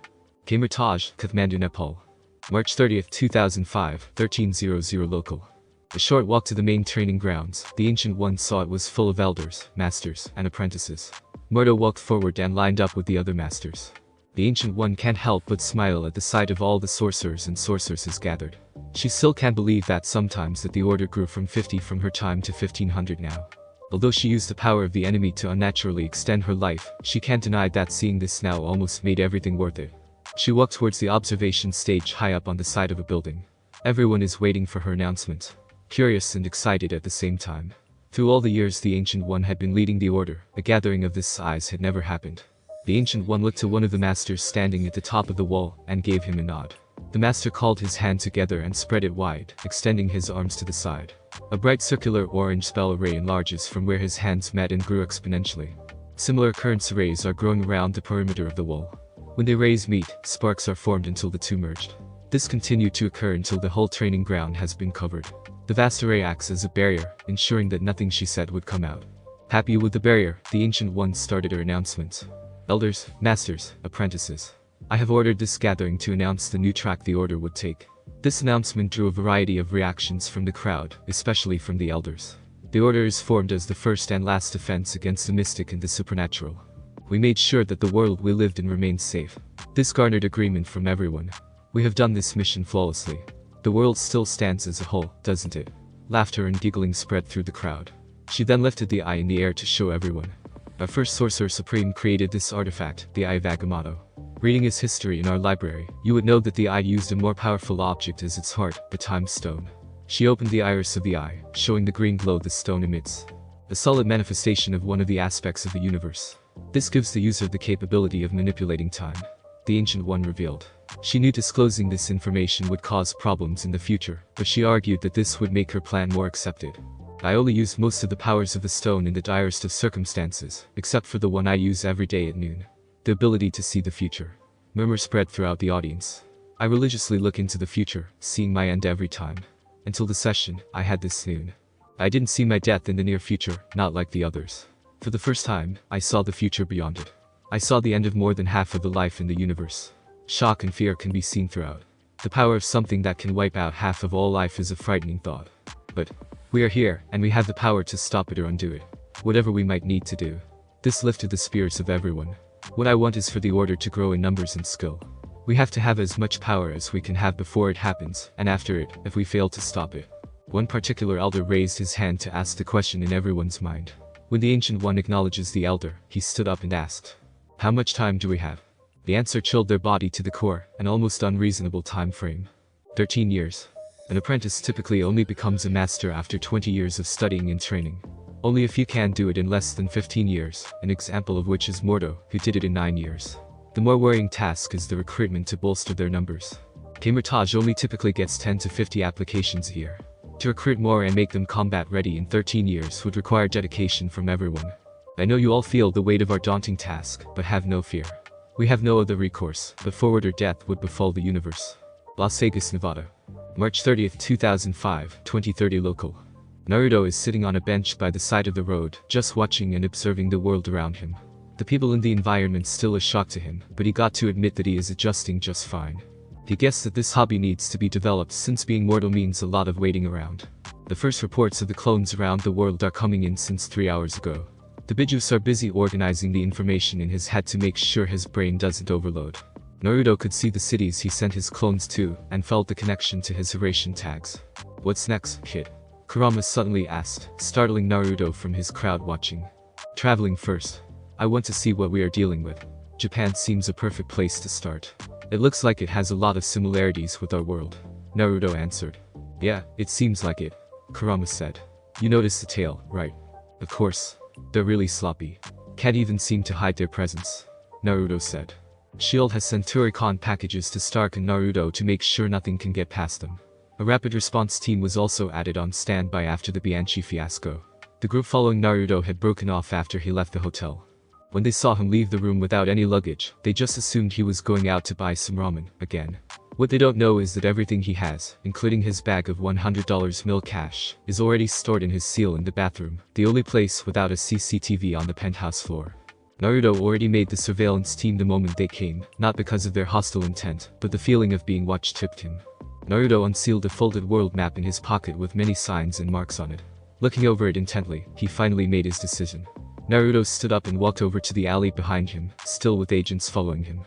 Kamertaj, Kathmandu, Nepal. March 30, 2005, 1300 local." A short walk to the main training grounds, the Ancient One saw it was full of elders, masters, and apprentices. Murdo walked forward and lined up with the other masters. The Ancient One can't help but smile at the sight of all the sorcerers and sorceresses gathered. She still can't believe that sometimes that the order grew from 50 from her time to 1500 now. Although she used the power of the enemy to unnaturally extend her life, she can't deny that seeing this now almost made everything worth it. She walked towards the observation stage high up on the side of a building. Everyone is waiting for her announcement, curious and excited at the same time. Through all the years the Ancient One had been leading the order, a gathering of this size had never happened. The Ancient One looked to one of the masters standing at the top of the wall and gave him a nod. The master called his hand together and spread it wide, extending his arms to the side. A bright circular orange spell array enlarges from where his hands met and grew exponentially. Similar currents arrays are growing around the perimeter of the wall. When the arrays meet, sparks are formed until the two merged. This continued to occur until the whole training ground has been covered. The vast array acts as a barrier, ensuring that nothing she said would come out. Happy with the barrier, the Ancient One started her announcements. Elders, masters, apprentices. I have ordered this gathering to announce the new track the order would take. This announcement drew a variety of reactions from the crowd, especially from the elders. The order is formed as the first and last defense against the mystic and the supernatural. We made sure that the world we lived in remained safe. This garnered agreement from everyone. We have done this mission flawlessly. The world still stands as a whole, doesn't it? Laughter and giggling spread through the crowd. She then lifted the eye in the air to show everyone. Our first Sorcerer Supreme created this artifact, the Eye of Agamotto. Reading its history in our library, you would know that the eye used a more powerful object as its heart, the Time Stone. She opened the iris of the eye, showing the green glow the stone emits. A solid manifestation of one of the aspects of the universe. This gives the user the capability of manipulating time. The Ancient One revealed. She knew disclosing this information would cause problems in the future, but she argued that this would make her plan more accepted. I only use most of the powers of the stone in the direst of circumstances, except for the one I use every day at noon. The ability to see the future. Murmurs spread throughout the audience. I religiously look into the future, seeing my end every time. Until the session, I had this noon. I didn't see my death in the near future, not like the others. For the first time, I saw the future beyond it. I saw the end of more than half of the life in the universe. Shock and fear can be seen throughout. The power of something that can wipe out half of all life is a frightening thought. But we are here, and we have the power to stop it or undo it. Whatever we might need to do. This lifted the spirits of everyone. What I want is for the order to grow in numbers and skill. We have to have as much power as we can have before it happens, and after it, if we fail to stop it. One particular elder raised his hand to ask the question in everyone's mind. When the Ancient One acknowledges the elder, he stood up and asked, "How much time do we have?" The answer chilled their body to the core, an almost unreasonable time frame. 13 years. An apprentice typically only becomes a master after 20 years of studying and training. Only a few can do it in less than 15 years, an example of which is Mordo, who did it in 9 years. The more worrying task is the recruitment to bolster their numbers. Camertage only typically gets 10 to 50 applications a year. To recruit more and make them combat ready in 13 years would require dedication from everyone. I know you all feel the weight of our daunting task, but have no fear. We have no other recourse, but forward or death would befall the universe. Las Vegas, Nevada. March 30th, 2005, 2030 local. Naruto is sitting on a bench by the side of the road, just watching and observing the world around him. The people in the environment still a shock to him, but he got to admit that he is adjusting just fine. He guessed that this hobby needs to be developed since being mortal means a lot of waiting around. The first reports of the clones around the world are coming in since 3 hours ago. The Bijus are busy organizing the information in his head to make sure his brain doesn't overload. Naruto could see the cities he sent his clones to, and felt the connection to his Eurasian tags. "What's next, kid?" Kurama suddenly asked, startling Naruto from his crowd watching. "Traveling first. I want to see what we are dealing with. Japan seems a perfect place to start. It looks like it has a lot of similarities with our world," Naruto answered. "Yeah, it seems like it," Kurama said. "You noticed the tail, right?" "Of course. They're really sloppy. Can't even seem to hide their presence," Naruto said. SHIELD has sent Turicon packages to Stark and Naruto to make sure nothing can get past them. A rapid response team was also added on standby after the Bianchi fiasco. The group following Naruto had broken off after he left the hotel. When they saw him leave the room without any luggage, they just assumed he was going out to buy some ramen, again. What they don't know is that everything he has, including his bag of $100 mil cash, is already stored in his seal in the bathroom, the only place without a CCTV on the penthouse floor. Naruto already made the surveillance team the moment they came, not because of their hostile intent, but the feeling of being watched tipped him. Naruto unsealed a folded world map in his pocket with many signs and marks on it. Looking over it intently, he finally made his decision. Naruto stood up and walked over to the alley behind him, still with agents following him.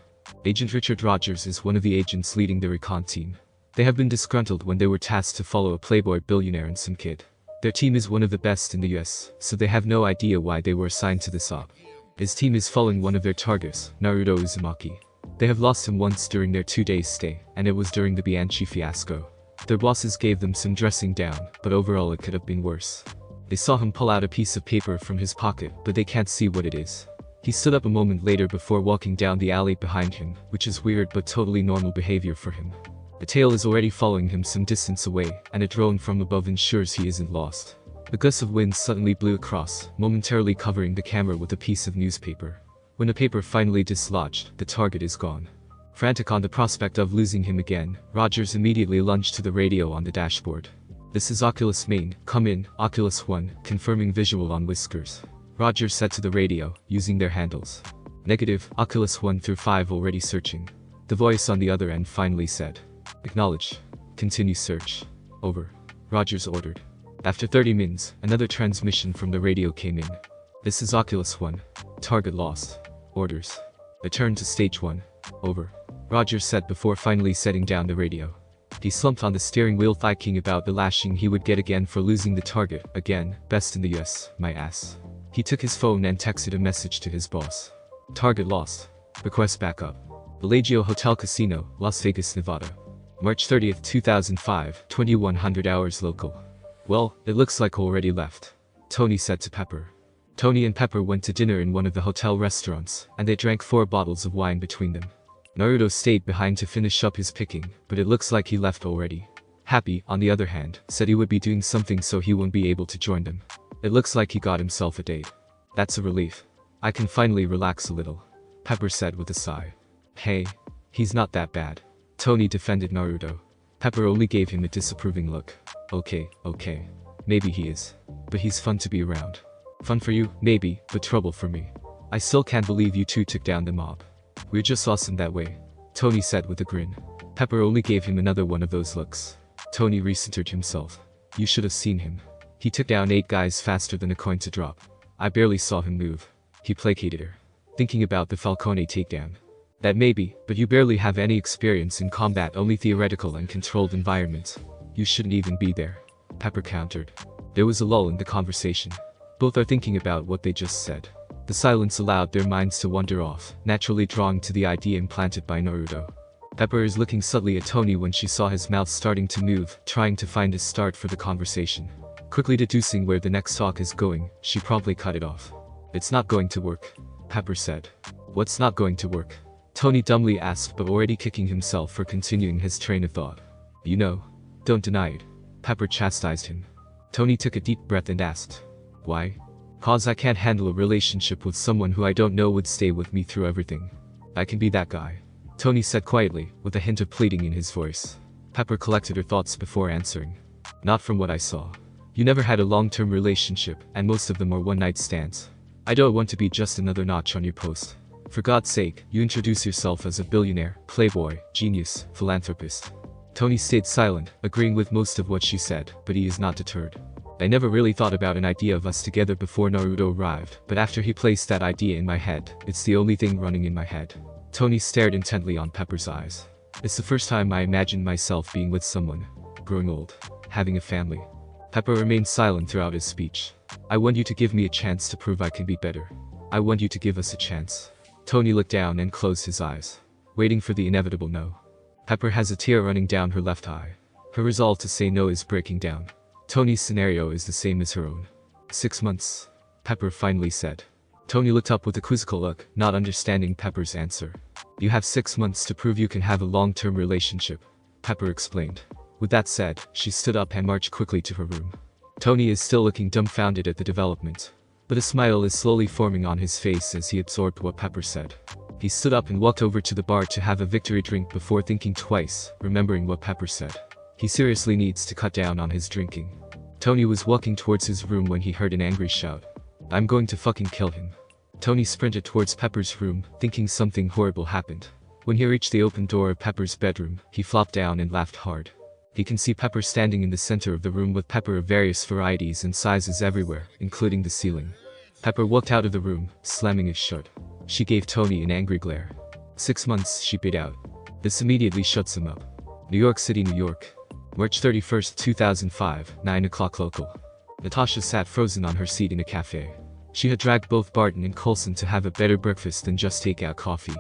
Agent Richard Rogers is one of the agents leading the recon team. They have been disgruntled when they were tasked to follow a playboy billionaire and some kid. Their team is one of the best in the US, so they have no idea why they were assigned to this op. His team is following one of their targets, Naruto Uzumaki. They have lost him once during their 2-day stay, and it was during the Bianchi fiasco. Their bosses gave them some dressing down, but overall it could have been worse. They saw him pull out a piece of paper from his pocket, but they can't see what it is. He stood up a moment later before walking down the alley behind him, which is weird but totally normal behavior for him. The tail is already following him some distance away, and a drone from above ensures he isn't lost. A gust of wind suddenly blew across, momentarily covering the camera with a piece of newspaper. When the paper finally dislodged, the target is gone. Frantic on the prospect of losing him again, Rogers immediately lunged to the radio on the dashboard. "This is Oculus Main, come in, Oculus One," confirming visual on whiskers. Rogers said to the radio, using their handles. "Negative, Oculus 1 through 5 already searching." The voice on the other end finally said. "Acknowledge. Continue search. Over," Rogers ordered. After 30 minutes, another transmission from the radio came in. "This is Oculus 1. Target lost. Orders. Return to stage 1. Over," Rogers said before finally setting down the radio. He slumped on the steering wheel thinking about the lashing he would get again for losing the target. Again, best in the US, my ass. He took his phone and texted a message to his boss. "Target lost. Request backup. Bellagio Hotel Casino, Las Vegas, Nevada. March 30th, 2005, 2100 hours local." "Well, it looks like already left," Tony said to Pepper. Tony and Pepper went to dinner in one of the hotel restaurants, and they drank 4 bottles of wine between them. Naruto stayed behind to finish up his picking, but it looks like he left already. Happy, on the other hand, said he would be doing something so he won't be able to join them. It looks like he got himself a date. "That's a relief. I can finally relax a little," Pepper said with a sigh. "Hey, he's not that bad," Tony defended Naruto. Pepper only gave him a disapproving look. Okay, maybe he is. But he's fun to be around." "Fun for you, maybe, but trouble for me. I still can't believe you two took down the mob. We're just awesome that way," Tony said with a grin. Pepper only gave him another one of those looks. Tony recentered himself. "You should have seen him. He took down 8 guys faster than a coin to drop. I barely saw him move. He placated her." Thinking about the Falcone takedown. "That maybe, but you barely have any experience in combat, only theoretical and controlled environments. You shouldn't even be there," Pepper countered. There was a lull in the conversation. Both are thinking about what they just said. The silence allowed their minds to wander off, naturally drawing to the idea implanted by Naruto. Pepper is looking subtly at Tony when she saw his mouth starting to move, trying to find a start for the conversation. Quickly deducing where the next talk is going, she promptly cut it off. "It's not going to work," Pepper said. "What's not going to work?" Tony dumbly asked, but already kicking himself for continuing his train of thought. "You know. Don't deny it," Pepper chastised him. Tony took a deep breath and asked. "Why?" "'Cause I can't handle a relationship with someone who I don't know would stay with me through everything. I can be that guy," Tony said quietly, with a hint of pleading in his voice. Pepper collected her thoughts before answering. "Not from what I saw. You never had a long-term relationship, and most of them are one-night stands. I don't want to be just another notch on your post. For God's sake, you introduce yourself as a billionaire, playboy, genius, philanthropist." Tony stayed silent, agreeing with most of what she said, but he is not deterred. "I never really thought about an idea of us together before Naruto arrived, but after he placed that idea in my head, it's the only thing running in my head." Tony stared intently on Pepper's eyes. "It's the first time I imagined myself being with someone. Growing old. Having a family." Pepper remained silent throughout his speech. "I want you to give me a chance to prove I can be better. I want you to give us a chance." Tony looked down and closed his eyes, waiting for the inevitable no. Pepper has a tear running down her left eye. Her resolve to say no is breaking down. Tony's scenario is the same as her own. 6 months, Pepper finally said. Tony looked up with a quizzical look, not understanding Pepper's answer. "You have 6 months to prove you can have a long-term relationship," Pepper explained. With that said, she stood up and marched quickly to her room. Tony is still looking dumbfounded at the development, but a smile is slowly forming on his face as he absorbed what Pepper said. He stood up and walked over to the bar to have a victory drink before thinking twice, remembering what Pepper said. He seriously needs to cut down on his drinking. Tony was walking towards his room when he heard an angry shout. "I'm going to fucking kill him." Tony sprinted towards Pepper's room, thinking something horrible happened. When he reached the open door of Pepper's bedroom, he flopped down and laughed hard. He can see Pepper standing in the center of the room with Pepper of various varieties and sizes everywhere, including the ceiling. Pepper walked out of the room, slamming it shut. She gave Tony an angry glare. 6 months, she paid out. This immediately shuts him up. New York City, New York. March 31st, 2005, 9 o'clock local. Natasha sat frozen on her seat in a cafe. She had dragged both Barton and Coulson to have a better breakfast than just take-out coffee.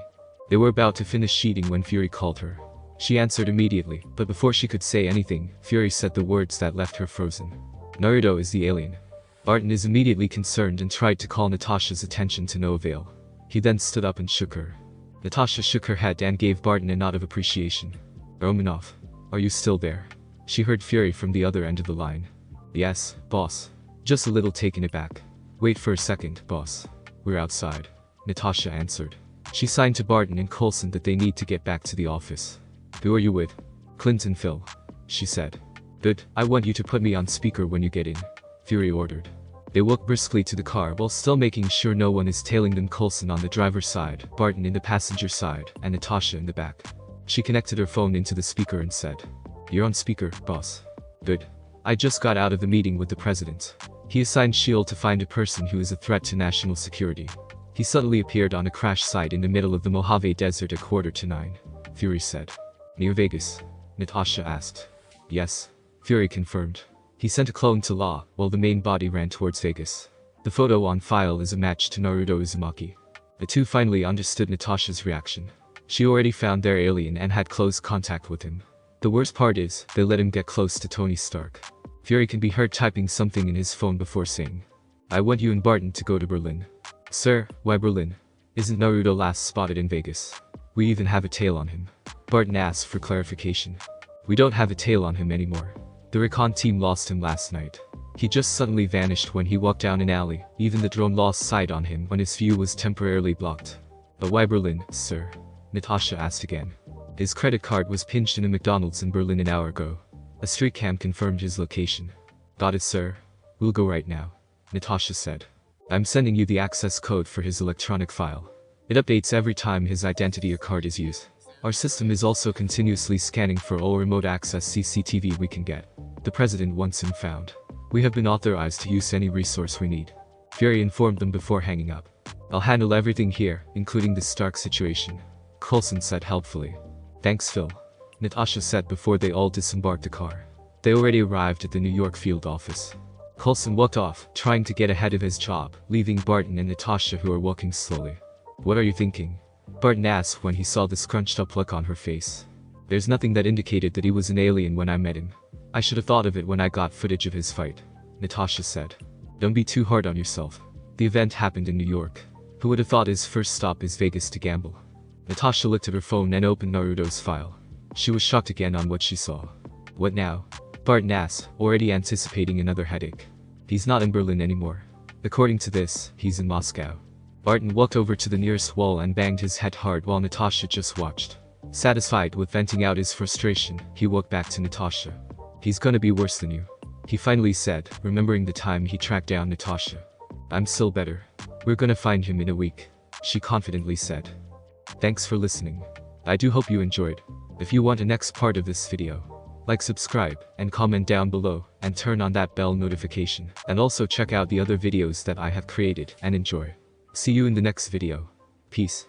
They were about to finish eating when Fury called her. She answered immediately, but before she could say anything, Fury said the words that left her frozen. Naruto is the alien. Barton is immediately concerned and tried to call Natasha's attention to no avail. He then stood up and shook her. Natasha shook her head and gave Barton a nod of appreciation. Romanov, are you still there? She heard Fury from the other end of the line. Yes, boss. Just a little taken aback. Wait for a second, boss. We're outside. Natasha answered. She signed to Barton and Coulson that they need to get back to the office. Who are you with? Clinton Phil. She said. Good, I want you to put me on speaker when you get in. Fury ordered. They walked briskly to the car while still making sure no one is tailing them. Coulson on the driver's side, Barton in the passenger side, and Natasha in the back. She connected her phone into the speaker and said. You're on speaker, boss. Good. I just got out of the meeting with the president. He assigned S.H.I.E.L.D. to find a person who is a threat to national security. He suddenly appeared on a crash site in the middle of the Mojave Desert at 8:45. Fury said. Near Vegas? Natasha asked. Yes. Fury confirmed. He sent a clone to Law, while the main body ran towards Vegas. The photo on file is a match to Naruto Uzumaki. The two finally understood Natasha's reaction. She already found their alien and had close contact with him. The worst part is, they let him get close to Tony Stark. Fury can be heard typing something in his phone before saying, I want you and Barton to go to Berlin. Sir, why Berlin? Isn't Naruto last spotted in Vegas? We even have a tail on him. Barton asked for clarification. We don't have a tail on him anymore. The recon team lost him last night. He just suddenly vanished when he walked down an alley. Even the drone lost sight on him when his view was temporarily blocked. But why Berlin, sir? Natasha asked again. His credit card was pinched in a McDonald's in Berlin an hour ago. A street cam confirmed his location. Got it, sir. We'll go right now. Natasha said. I'm sending you the access code for his electronic file. It updates every time his identity or card is used. Our system is also continuously scanning for all remote access CCTV we can get. The president wants him found. We have been authorized to use any resource we need. Fury informed them before hanging up. I'll handle everything here, including the Stark situation. Coulson said helpfully. Thanks, Phil. Natasha said before they all disembarked the car. They already arrived at the New York field office. Coulson walked off, trying to get ahead of his job, leaving Barton and Natasha who are walking slowly. What are you thinking? Barton asked when he saw the scrunched up look on her face. There's nothing that indicated that he was an alien when I met him. I should have thought of it when I got footage of his fight. Natasha said. Don't be too hard on yourself. The event happened in New York. Who would have thought his first stop is Vegas to gamble? Natasha looked at her phone and opened Naruto's file. She was shocked again on what she saw. What now? Barton asked, already anticipating another headache. He's not in Berlin anymore. According to this, he's in Moscow. Barton walked over to the nearest wall and banged his head hard while Natasha just watched. Satisfied with venting out his frustration, he walked back to Natasha. He's gonna be worse than you. He finally said, remembering the time he tracked down Natasha. I'm still better. We're gonna find him in a week, she confidently said. Thanks for listening. I do hope you enjoyed. If you want the next part of this video, like, subscribe, and comment down below, and turn on that bell notification, and also check out the other videos that I have created and enjoy. See you in the next video. Peace.